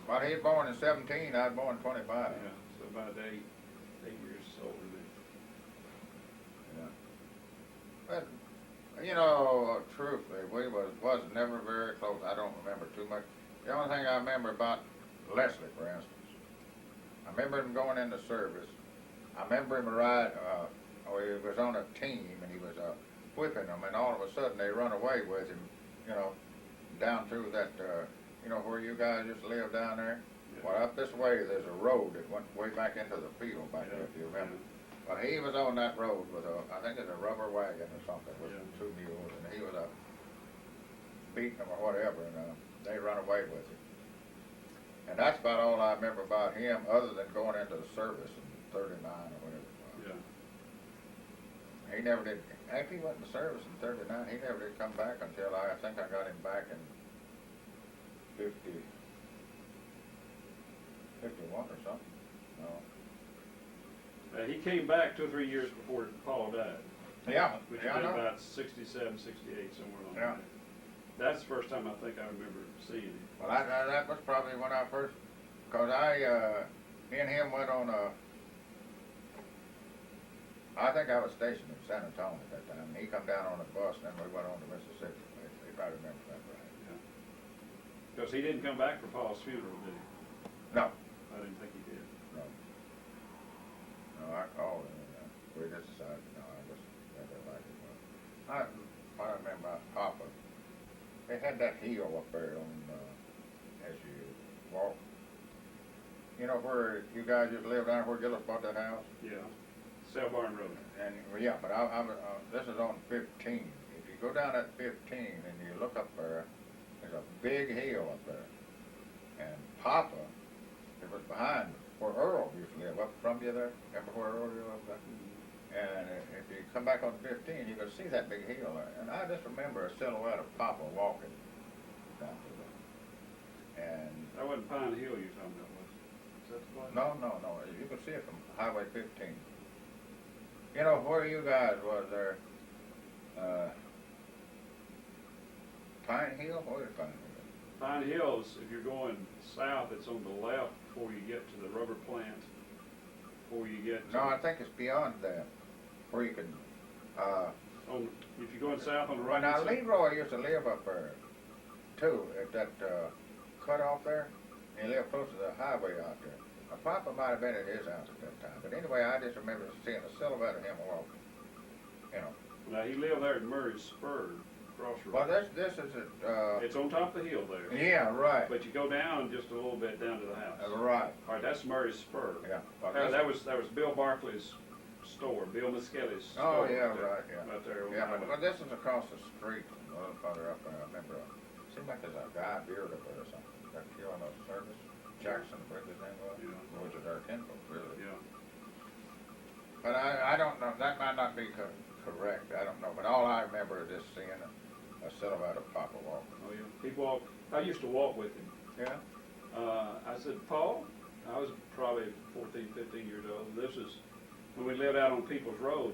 Speaker 2: Well, he was born in 17. I was born in 25.
Speaker 1: Yeah, so about 8 years older than
Speaker 2: Yeah. But, you know, truthfully, we was never very close. I don't remember too much. The only thing I remember about Leslie, for instance, I remember him going into service. I remember him he was on a team and he was whipping them, and all of a sudden they run away with him, you know, down through that, you know, where you guys used to live down there.
Speaker 1: Yeah.
Speaker 2: Well, up this way there's a road that went way back into the field back there, if you remember. Well, he was on that road with I think it's a rubber wagon or something with 2 mules, and he was beating them or whatever, and they run away with him. And that's about all I remember about him, other than going into the service in 39 or whatever it was.
Speaker 1: Yeah.
Speaker 2: He never did, after he went in the service in 39, he never did come back until I think I got him back in 51 or something. No.
Speaker 1: He came back 2 or 3 years before Paul died.
Speaker 2: Yeah,
Speaker 1: Which
Speaker 2: yeah,
Speaker 1: would
Speaker 2: I
Speaker 1: have been
Speaker 2: know.
Speaker 1: about 67, 68, somewhere along
Speaker 2: Yeah.
Speaker 1: there. That's the first time I think I remember seeing him.
Speaker 2: Well, that was probably when I first, because me and him went on I think I was stationed in San Antonio at that time, and he come down on a bus, and then we went on to Mississippi, if I remember that right.
Speaker 1: Yeah. Because he didn't come back for Paul's funeral, did he?
Speaker 2: No,
Speaker 1: I didn't think he did.
Speaker 2: no. No, I called him, and we just decided, no, I just never liked it. I remember about Papa. They had that hill up there on, as you walk. You know where you guys used to live down where Gilbert bought that house?
Speaker 1: Yeah. Cell Barn Road.
Speaker 2: And, well, yeah, but this is on 15. If you go down that 15 and you look up there, there's a big hill up there. And Papa, it was behind where Earl used to live, up from you there. Remember where Earl lived up there? And if you come back on 15, you can see that big hill there. And I just remember a silhouette of Papa walking down through there. And
Speaker 1: That wasn't Pine Hill you're talking about, was it? Is that the place?
Speaker 2: no. You can see it from Highway 15. You know, where you guys was there, Pine Hill? Where is Pine Hill?
Speaker 1: Pine Hills, if you're going south, it's on the left before you get to the rubber plant. Before you get to...
Speaker 2: No, I think it's beyond that, where you can,
Speaker 1: if you're going south on the right
Speaker 2: now
Speaker 1: side.
Speaker 2: Leroy used to live up there, too, at that, cutoff there. He lived close to the highway out there. My Papa might have been at his house at that time, but anyway, I just remember seeing a silhouette of him walking, you know.
Speaker 1: Now, he lived there at Murray's Spur, crossroads.
Speaker 2: Well, this is
Speaker 1: It's on top of the hill there.
Speaker 2: yeah, right,
Speaker 1: But you go down just a little bit down to the house.
Speaker 2: right,
Speaker 1: All right, that's Murray's Spur.
Speaker 2: yeah. Well,
Speaker 1: That was Bill Barkley's store, Bill Miskelly's
Speaker 2: Oh,
Speaker 1: store.
Speaker 2: yeah,
Speaker 1: up there-
Speaker 2: right, yeah.
Speaker 1: Up there on
Speaker 2: Yeah,
Speaker 1: Highway.
Speaker 2: but this is across the street, a little further up there. I remember, seemed like there's a guy beard up there or something. That killing us service. Jackson, what his name was?
Speaker 1: Yeah.
Speaker 2: Which is our kinfolk, really.
Speaker 1: Yeah.
Speaker 2: But I don't know, that might not be correct, I don't know. But all I remember is just seeing a silhouette of Papa walking.
Speaker 1: Oh, yeah. He walked, I used to walk with him.
Speaker 2: Yeah?
Speaker 1: I said, Paul, I was probably 14, 15 years old. This is when we lived out on People's Road.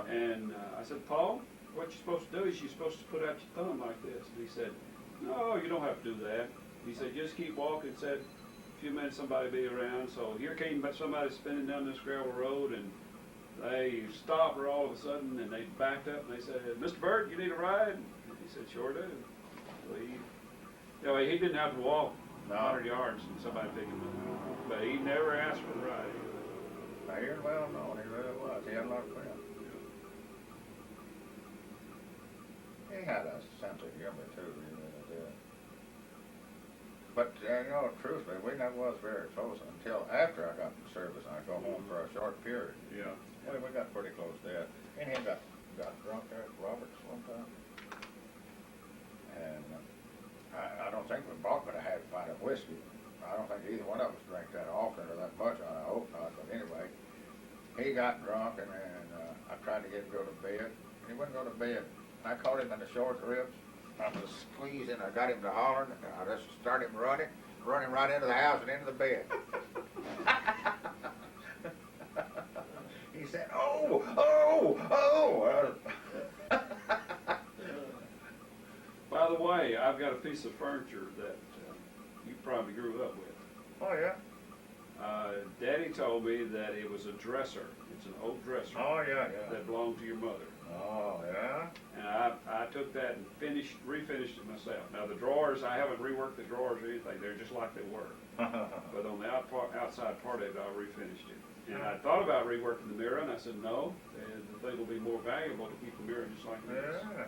Speaker 1: And I said, Paul, what you're supposed to do is you're supposed to put out your thumb like this. And he said, no, you don't have to do that. He said, just keep walking. Said, a few minutes somebody be around. So here came somebody spinning down this gravel road, and they stopped all of a sudden, and they backed up, and they said, Mr. Bird, you need a ride? And he said, sure do. So he didn't have to walk 100 yards and somebody picked him up. But he never asked for the ride.
Speaker 2: Now, he was well known, he really was. He had a lot of friends. He had a sense of humor, too, he really did. But, you know, truthfully, we never was very close until after I got in service. I go home for a short period.
Speaker 1: Yeah.
Speaker 2: Well, we got pretty close there. And he got drunk there at Roberts one time. And I don't think we both could have had a pint of whiskey. I don't think either one of us drank that often or that much. I hope not. But anyway, he got drunk and I tried to get him to go to bed. He wouldn't go to bed. I caught him in the short ribs. I was squeezing. I got him to hollering. I just started him running right into the house and into the bed. He said, "Oh, oh, oh!"
Speaker 1: By the way, I've got a piece of furniture that you probably grew up with.
Speaker 2: Oh yeah.
Speaker 1: Daddy told me that it was a dresser. It's an oak dresser.
Speaker 2: Oh yeah, yeah.
Speaker 1: That belonged to your mother.
Speaker 2: Oh yeah.
Speaker 1: And I took that and refinished it myself. Now the drawers, I haven't reworked the drawers or anything. They're just like they were. But on the outside part of it, I refinished it. And I thought about reworking the mirror, and I said no. The thing will be more valuable to keep the mirror just like this.
Speaker 2: Yeah.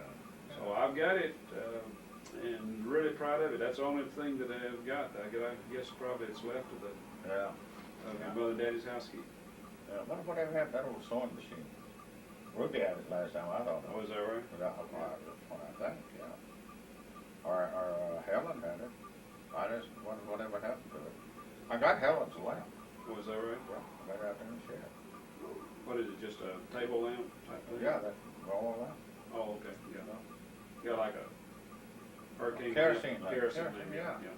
Speaker 1: So I've got it, and really proud of it. That's the only thing that I've got. I guess probably it's left of
Speaker 2: Yeah.
Speaker 1: your mother and daddy's housekeeping.
Speaker 2: Whatever happened to that old sewing machine? Ruby had it last time, I don't know.
Speaker 1: Oh, is that right?
Speaker 2: Without I think, yeah. Or Helen had it. I just wondered whatever happened to it. I got Helen's lamp.
Speaker 1: Oh, is that right?
Speaker 2: Yeah, I got it out there in the shed.
Speaker 1: What is it, just a table lamp type thing?
Speaker 2: Yeah, that wall lamp.
Speaker 1: Oh, okay, yeah. Yeah, like a hurricane
Speaker 2: Kerosene
Speaker 1: lamp.
Speaker 2: lamp.
Speaker 1: Kerosene lamp,
Speaker 2: Yeah.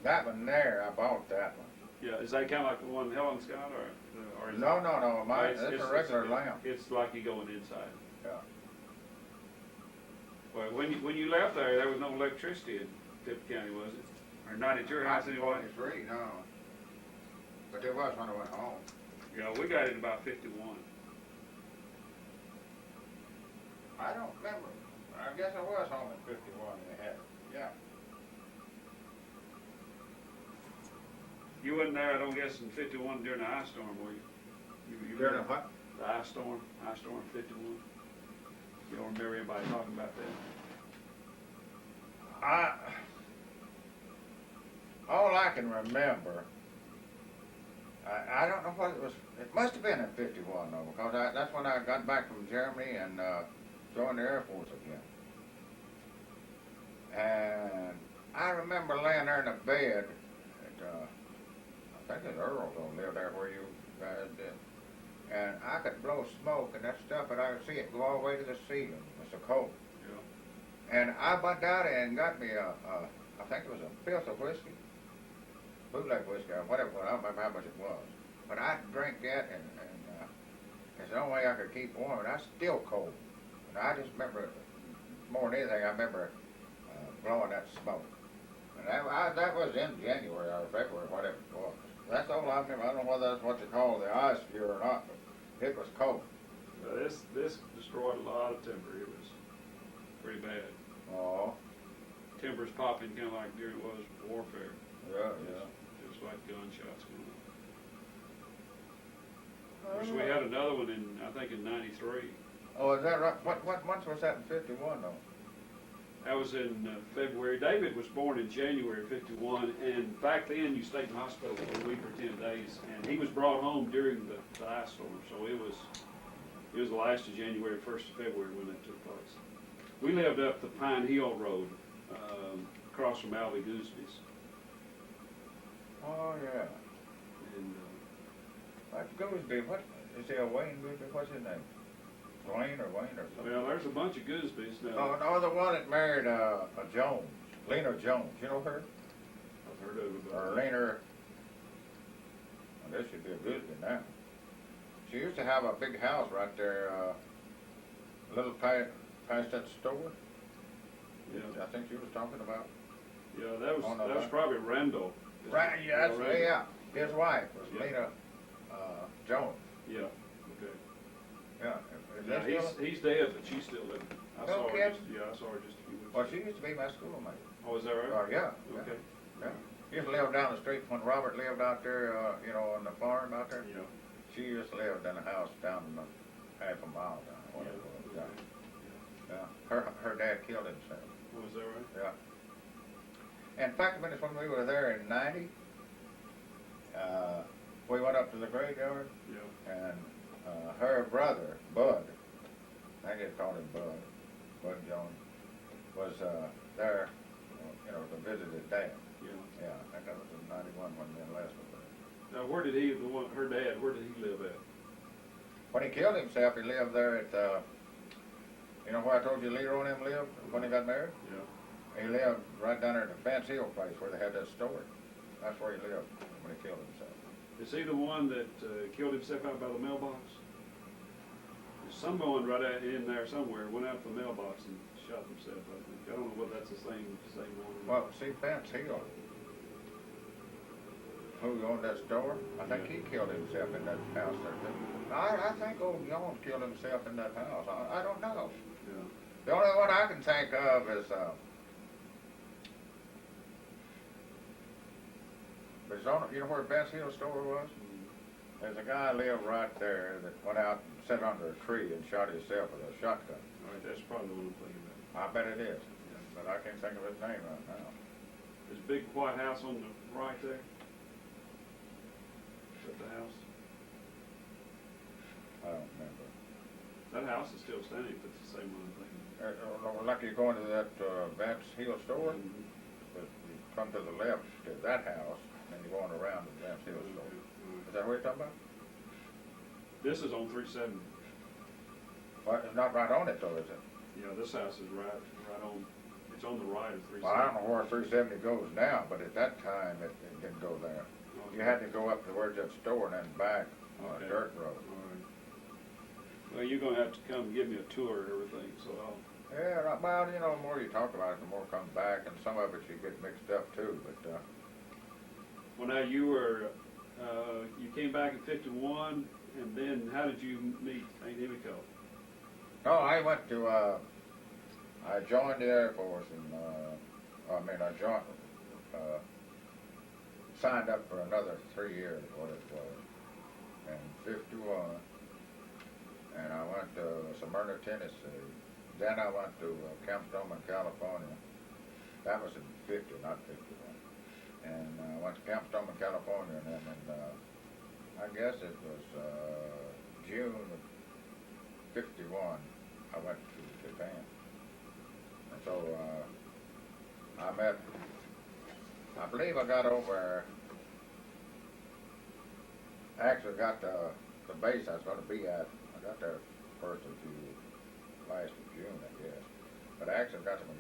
Speaker 2: That one there, I bought that one.
Speaker 1: Yeah, is that kind of like the one Helen's got, or is
Speaker 2: No,
Speaker 1: it?
Speaker 2: no, mine, it's a regular lamp.
Speaker 1: It's like you going inside.
Speaker 2: Yeah.
Speaker 1: Well, when you left there was no electricity in Tippett County, was it? Or not at your house anyway?
Speaker 2: 1943, no. But there was when I went home.
Speaker 1: Yeah, we got it in about 51.
Speaker 2: I don't remember. I guess I was home in 51 and they had it. Yeah.
Speaker 1: You wasn't there, I don't guess, in 51 during the ice storm, were you? You
Speaker 2: During the what?
Speaker 1: The ice storm 51. You don't remember anybody talking about that?
Speaker 2: All I can remember, I don't know what it was. It must have been in 51 though, because that's when I got back from Germany and joined the Air Force again. And I remember laying there in a bed. I think it was Earl don't live there where you guys did. And I could blow smoke and that stuff, and I could see it go all the way to the ceiling. It was so cold.
Speaker 1: Yeah.
Speaker 2: And I went down there and got me I think it was a fifth of whiskey, bootleg whiskey, or whatever. I don't remember how much it was. But I drank that, and it's the only way I could keep warm. And I was still cold. And I just remember, more than anything, I remember blowing that smoke. And that was in January or February, whatever it was. That's all I remember. I don't know whether that's what you call the ice view or not, but it was cold.
Speaker 1: This destroyed a lot of timber. It was pretty bad.
Speaker 2: Oh.
Speaker 1: Timber's popping kind of like during was warfare.
Speaker 2: Yeah.
Speaker 1: Just like gunshots going on. Of course, we had another one in, I think, in '93.
Speaker 2: Oh, is that right? What month was that in 51 though?
Speaker 1: That was in February. David was born in January of '51, and back then you stayed in the hospital for a week or 10 days, and he was brought home during the ice storm. So it was the last of January, 1st of February when that took place. We lived up the Pine Hill Road, across from Albie Goosby's.
Speaker 2: Oh yeah.
Speaker 1: And
Speaker 2: That's Gooseby. What is he a Wayne Gooseby? What's his name? Wayne or something?
Speaker 1: well, there's a bunch of Goosby's now.
Speaker 2: Oh no, the one that married a Jones, Lena Jones. You know her?
Speaker 1: I've heard of it.
Speaker 2: Or Lena. Well, this should be a Gooseby now. She used to have a big house right there, a little past that store.
Speaker 1: Yeah.
Speaker 2: I think she was talking about.
Speaker 1: Yeah, that was probably Randall.
Speaker 2: Right, yeah,
Speaker 1: Randall.
Speaker 2: yeah. His wife was
Speaker 1: Yeah.
Speaker 2: Lena Jones.
Speaker 1: Yeah. Okay.
Speaker 2: Yeah.
Speaker 1: Yeah, he's dead, but she's still living. I
Speaker 2: No
Speaker 1: saw her
Speaker 2: kidding?
Speaker 1: I saw her just a few weeks
Speaker 2: Well,
Speaker 1: ago.
Speaker 2: she used to be my schoolmate.
Speaker 1: Oh, is that right?
Speaker 2: Yeah.
Speaker 1: Okay.
Speaker 2: Yeah. She used to live down the street when Robert lived out there, on the farm out there.
Speaker 1: Yeah.
Speaker 2: She used to live in a house down half a mile down. had killed himself.
Speaker 1: Was that right?
Speaker 2: Yeah. In fact, when we were there in '90, we went up to the graveyard,
Speaker 1: Yeah.
Speaker 2: and her brother, Bud, I guess called him Bud Jones, was there, to visit his dad.
Speaker 1: Yeah.
Speaker 2: Yeah, I think that was in '91 when me and Les were there.
Speaker 1: Now, where did her dad, where did he live at?
Speaker 2: When he killed himself, he lived there at, where I told you Leroy and him lived when he got married?
Speaker 1: Yeah.
Speaker 2: He lived right down there at the Fence Hill place where they had that store. That's where he lived when he killed himself.
Speaker 1: Is he the one that killed himself out by the mailbox? There's someone right out in there somewhere went out to the mailbox and shot himself, I think. I don't know whether that's the same one.
Speaker 2: Well, see, Fence Hill, who owned that store, I think he killed himself in that house there too. I think old Jones killed himself in that house. I don't know.
Speaker 1: Yeah.
Speaker 2: The only one I can think of is where Fence Hill store was? There's a guy lived right there that went out and sat under a tree and shot himself with a shotgun.
Speaker 1: All right, that's probably the one I'm thinking about.
Speaker 2: I bet it is, but I can't think of his name right now.
Speaker 1: There's a big white house on the right there. Is that the house?
Speaker 2: I don't remember.
Speaker 1: That house is still standing, if it's the same one I'm thinking of.
Speaker 2: Like you go into that Vance Hill store,
Speaker 1: Mhm.
Speaker 2: but you come to the left to that house, and you're going around the Vance Hill store. Is that what you're talking about?
Speaker 1: This is on 370.
Speaker 2: Well, it's not right on it though, is it?
Speaker 1: Yeah, this house is right on, it's on the right of 370.
Speaker 2: Well, I don't know where 370 goes now, but at that time it didn't go there. You had to go up to where's that store and then back on a dirt road.
Speaker 1: All right. Well, you're gonna have to come give me a tour of everything, so I'll.
Speaker 2: Yeah, well, the more you talk about it, the more it comes back, and some of it you get mixed up too, but,
Speaker 1: Well, now you came back in '51, and then how did you meet Aunt Emiko?
Speaker 2: no, I went to, I joined the Air Force and, signed up for another 3 years, what it was, in '51, and I went to Smyrna, Tennessee. Then I went to Camp Stoneman, California. That was in '50, not '51. And I went to Camp Stoneman, California, and then I guess it was June of '51, I went to Japan. And so I believe I got over, actually got the base I was going to be at. I got there first of last of June, I guess. But I actually got to my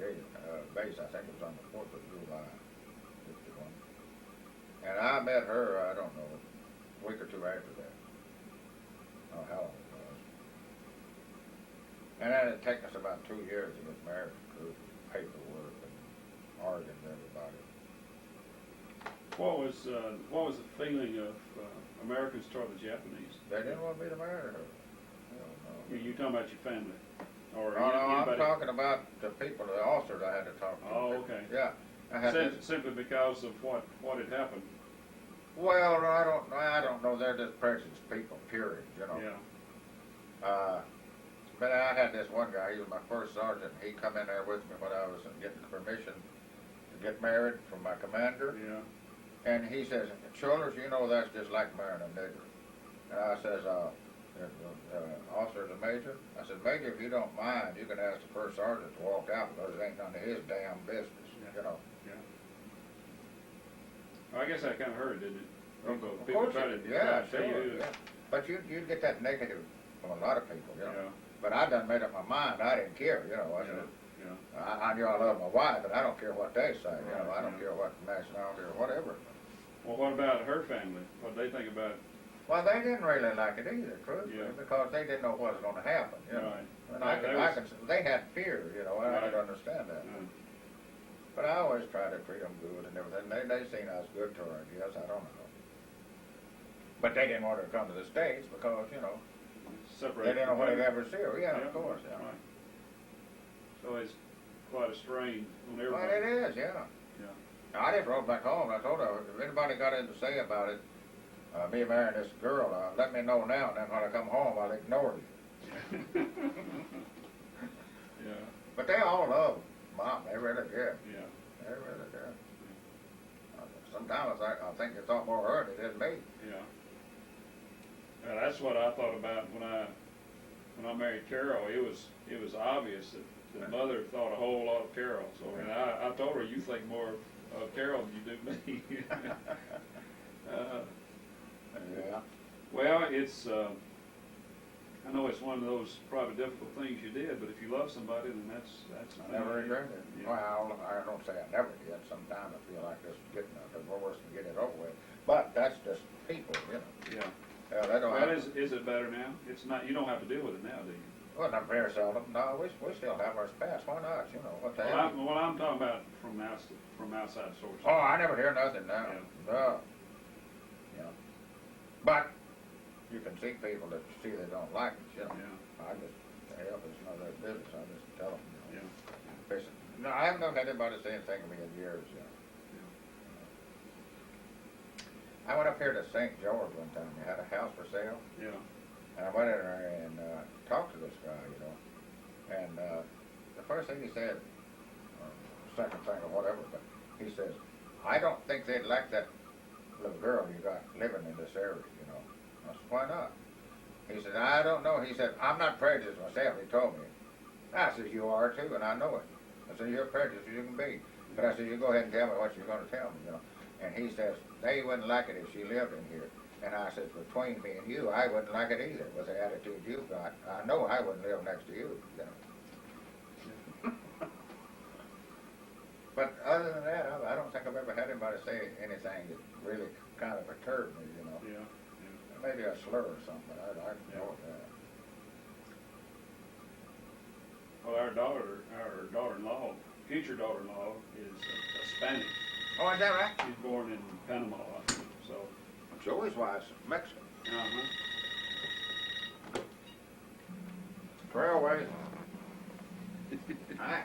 Speaker 2: base, I think it was on the 4th of July, '51. And I met her, I don't know, a week or two after that. I don't know how long it was. And then it took us about 2 years to get married through paperwork and arguing with everybody.
Speaker 1: What was the feeling of Americans toward the Japanese?
Speaker 2: They didn't want me to marry her. I don't know.
Speaker 1: You talking about your family? Or
Speaker 2: No, I'm
Speaker 1: anybody?
Speaker 2: talking about the people, the officers I had to talk to.
Speaker 1: Oh, okay.
Speaker 2: Yeah. I had this,
Speaker 1: Simply because of what had happened.
Speaker 2: well, I don't know. They're just precious people, period,
Speaker 1: Yeah.
Speaker 2: But I had this one guy, he was my first sergeant. He come in there with me when I was getting permission to get married from my commander.
Speaker 1: Yeah.
Speaker 2: And he says, Childers, that's just like marrying a nigger. And I says, officer, the major? I said, Major, if you don't mind, you can ask the first sergeant to walk out because it ain't none of his damn business,
Speaker 1: Yeah. Well, I guess that kind of hurt, didn't it?
Speaker 2: Of
Speaker 1: People
Speaker 2: course
Speaker 1: try to
Speaker 2: it did. Yeah,
Speaker 1: tell
Speaker 2: sure,
Speaker 1: you.
Speaker 2: yeah. But you get that negative from a lot of people,
Speaker 1: Yeah.
Speaker 2: But I done made up my mind. I didn't care, I said,
Speaker 1: Yeah.
Speaker 2: I knew I love my wife, but I don't care what they say,
Speaker 1: Right,
Speaker 2: I don't
Speaker 1: yeah.
Speaker 2: care what nationality or whatever.
Speaker 1: Well, what about her family? What did they think about it?
Speaker 2: Well, they didn't really like it either, truthfully,
Speaker 1: Yeah.
Speaker 2: because they didn't know what was going to happen,
Speaker 1: Right.
Speaker 2: And
Speaker 1: Yeah,
Speaker 2: they had fear, I
Speaker 1: Right.
Speaker 2: could understand that.
Speaker 1: Yeah.
Speaker 2: But I always try to treat them good and everything. They seen I was good to her, I guess. I don't know. But they didn't want her to come to the States because,
Speaker 1: Separate.
Speaker 2: they didn't know what
Speaker 1: from
Speaker 2: they'd
Speaker 1: family.
Speaker 2: ever see her. Yeah, of course, yeah.
Speaker 1: Right. So it's quite a strain on
Speaker 2: Well,
Speaker 1: everybody.
Speaker 2: it is, yeah.
Speaker 1: Yeah.
Speaker 2: I just wrote back home and I told her, if anybody got anything to say about it, me marrying this girl, let me know now, and then when I come home, I'll ignore you.
Speaker 1: Yeah.
Speaker 2: But they all love Mom. They really did.
Speaker 1: Yeah.
Speaker 2: They really did. Sometimes I think they thought more of her than they did me.
Speaker 1: Yeah. Well, that's what I thought about when I married Carol. It was obvious that the mother thought a whole lot of Carol. So, and I told her, you think more of Carol than you do me.
Speaker 2: Yeah.
Speaker 1: Well, it's I know it's one of those probably difficult things you did, but if you love somebody, then that's
Speaker 2: I never regretted it.
Speaker 1: Yeah.
Speaker 2: Well, I don't say I never did. Sometimes I feel like just getting a divorce and get it over with. But that's just people, you know.
Speaker 1: Yeah.
Speaker 2: They don't
Speaker 1: Well,
Speaker 2: have
Speaker 1: is it better now? It's not. You don't have to deal with it now, do you?
Speaker 2: well, not very seldom. No, we still have ours passed. Why not? You know, what the hell?
Speaker 1: Well, I'm talking about from outside sources.
Speaker 2: Oh, I never hear nothing now.
Speaker 1: Yeah.
Speaker 2: No. Yeah. But you can see people that see they don't like it, you know.
Speaker 1: Yeah.
Speaker 2: I just, hell, it's none of their business. I just tell them, you know.
Speaker 1: Yeah.
Speaker 2: Listen, no, I haven't known anybody say anything to me in years, you know. I went up here to St. George one time. They had a house for sale.
Speaker 1: Yeah.
Speaker 2: And I went in there and talked to this guy, you know. And the first thing he said, second thing or whatever, but he says, I don't think they'd like that little girl you got living in this area, you know. I said, why not? He said, I don't know. He said, I'm not prejudiced myself, he told me. I said, you are too, and I know it. I said, you're prejudiced as you can be. But I said, you go ahead and tell me what you're going to tell me, you know. And he says, they wouldn't like it if she lived in here. And I said, between me and you, I wouldn't like it either with the attitude you've got. I know I wouldn't live next to you, you know. But other than that, I don't think I've ever had anybody say anything that really kind of perturbed me, you know.
Speaker 1: Yeah.
Speaker 2: Maybe a slur or something, but I don't know that.
Speaker 1: Well, our daughter-in-law, future daughter-in-law, is Hispanic.
Speaker 2: Oh, is that right?
Speaker 1: She's born in Panama, I think, so.
Speaker 2: Joey's wife's Mexican.
Speaker 1: Uh-huh.
Speaker 2: Trailways. Hi.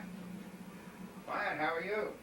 Speaker 2: Fine, how are you?